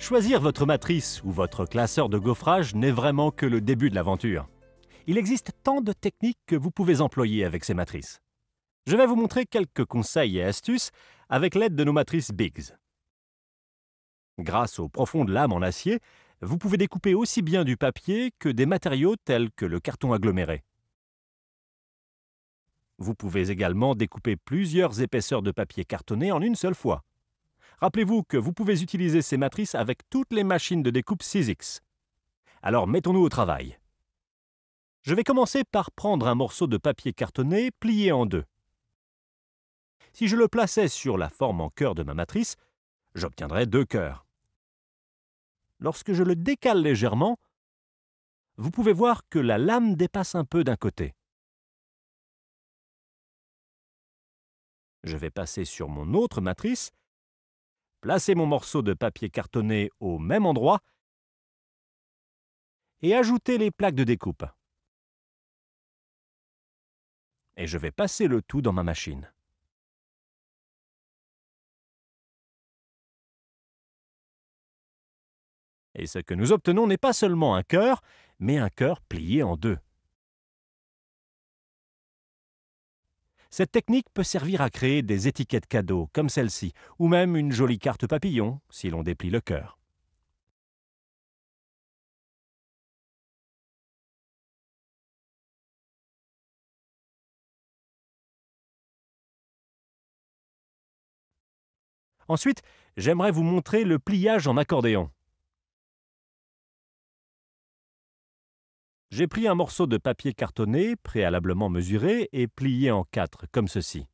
Choisir votre matrice ou votre classeur de gaufrage n'est vraiment que le début de l'aventure. Il existe tant de techniques que vous pouvez employer avec ces matrices. Je vais vous montrer quelques conseils et astuces avec l'aide de nos matrices Biggs. Grâce aux profondes lames en acier, vous pouvez découper aussi bien du papier que des matériaux tels que le carton aggloméré. Vous pouvez également découper plusieurs épaisseurs de papier cartonné en une seule fois. Rappelez-vous que vous pouvez utiliser ces matrices avec toutes les machines de découpe Sizzix. Alors mettons-nous au travail. Je vais commencer par prendre un morceau de papier cartonné plié en deux. Si je le plaçais sur la forme en cœur de ma matrice, j'obtiendrais deux cœurs. Lorsque je le décale légèrement, vous pouvez voir que la lame dépasse un peu d'un côté. Je vais passer sur mon autre matrice, placer mon morceau de papier cartonné au même endroit et ajouter les plaques de découpe. Et je vais passer le tout dans ma machine. Et ce que nous obtenons n'est pas seulement un cœur, mais un cœur plié en deux. Cette technique peut servir à créer des étiquettes cadeaux, comme celle-ci, ou même une jolie carte papillon, si l'on déplie le cœur. Ensuite, j'aimerais vous montrer le pliage en accordéon. J'ai pris un morceau de papier cartonné, préalablement mesuré, et plié en quatre, comme ceci.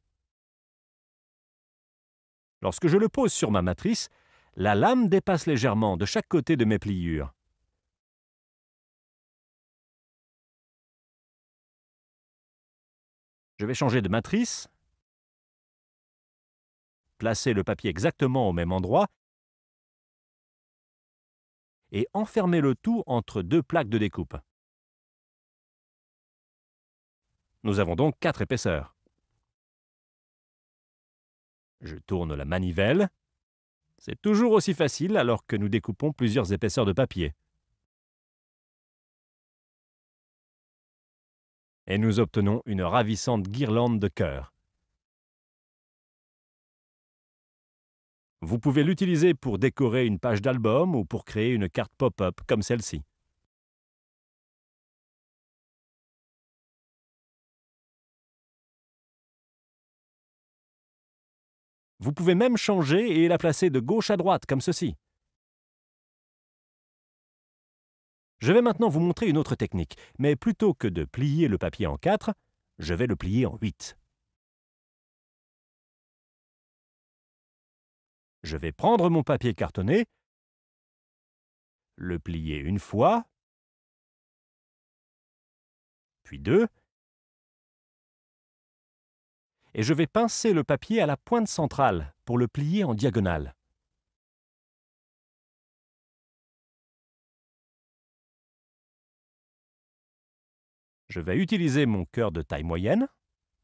Lorsque je le pose sur ma matrice, la lame dépasse légèrement de chaque côté de mes pliures. Je vais changer de matrice, placer le papier exactement au même endroit et enfermer le tout entre deux plaques de découpe. Nous avons donc 4 épaisseurs. Je tourne la manivelle. C'est toujours aussi facile alors que nous découpons plusieurs épaisseurs de papier. Et nous obtenons une ravissante guirlande de cœur. Vous pouvez l'utiliser pour décorer une page d'album ou pour créer une carte pop-up comme celle-ci. Vous pouvez même changer et la placer de gauche à droite comme ceci. Je vais maintenant vous montrer une autre technique, mais plutôt que de plier le papier en 4, je vais le plier en 8. Je vais prendre mon papier cartonné, le plier une fois, puis deux, et je vais pincer le papier à la pointe centrale pour le plier en diagonale. Je vais utiliser mon cœur de taille moyenne,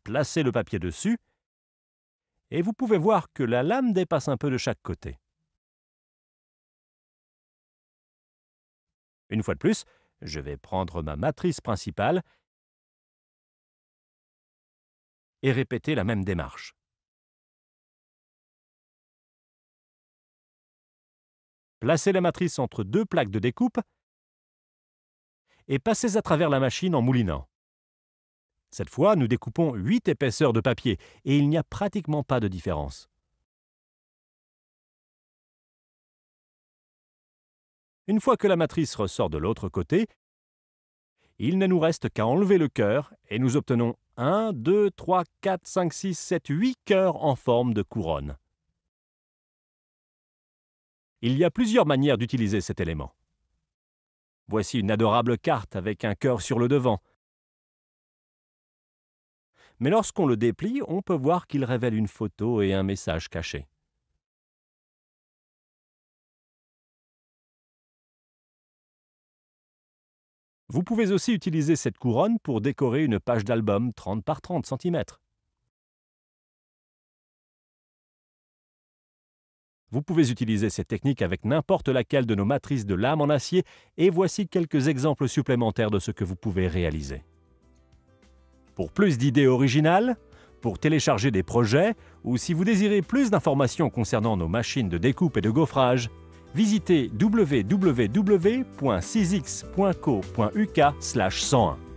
placer le papier dessus, et vous pouvez voir que la lame dépasse un peu de chaque côté. Une fois de plus, je vais prendre ma matrice principale et répéter la même démarche. Placez la matrice entre deux plaques de découpe et passez à travers la machine en moulinant. Cette fois, nous découpons 8 épaisseurs de papier et il n'y a pratiquement pas de différence. Une fois que la matrice ressort de l'autre côté, il ne nous reste qu'à enlever le cœur et nous obtenons 1, 2, 3, 4, 5, 6, 7, 8 cœurs en forme de couronne. Il y a plusieurs manières d'utiliser cet élément. Voici une adorable carte avec un cœur sur le devant. Mais lorsqu'on le déplie, on peut voir qu'il révèle une photo et un message caché. Vous pouvez aussi utiliser cette couronne pour décorer une page d'album 30 par 30 cm. Vous pouvez utiliser cette technique avec n'importe laquelle de nos matrices de lame en acier et voici quelques exemples supplémentaires de ce que vous pouvez réaliser. Pour plus d'idées originales, pour télécharger des projets ou si vous désirez plus d'informations concernant nos machines de découpe et de gaufrage, visitez www.sizix.co.uk/101.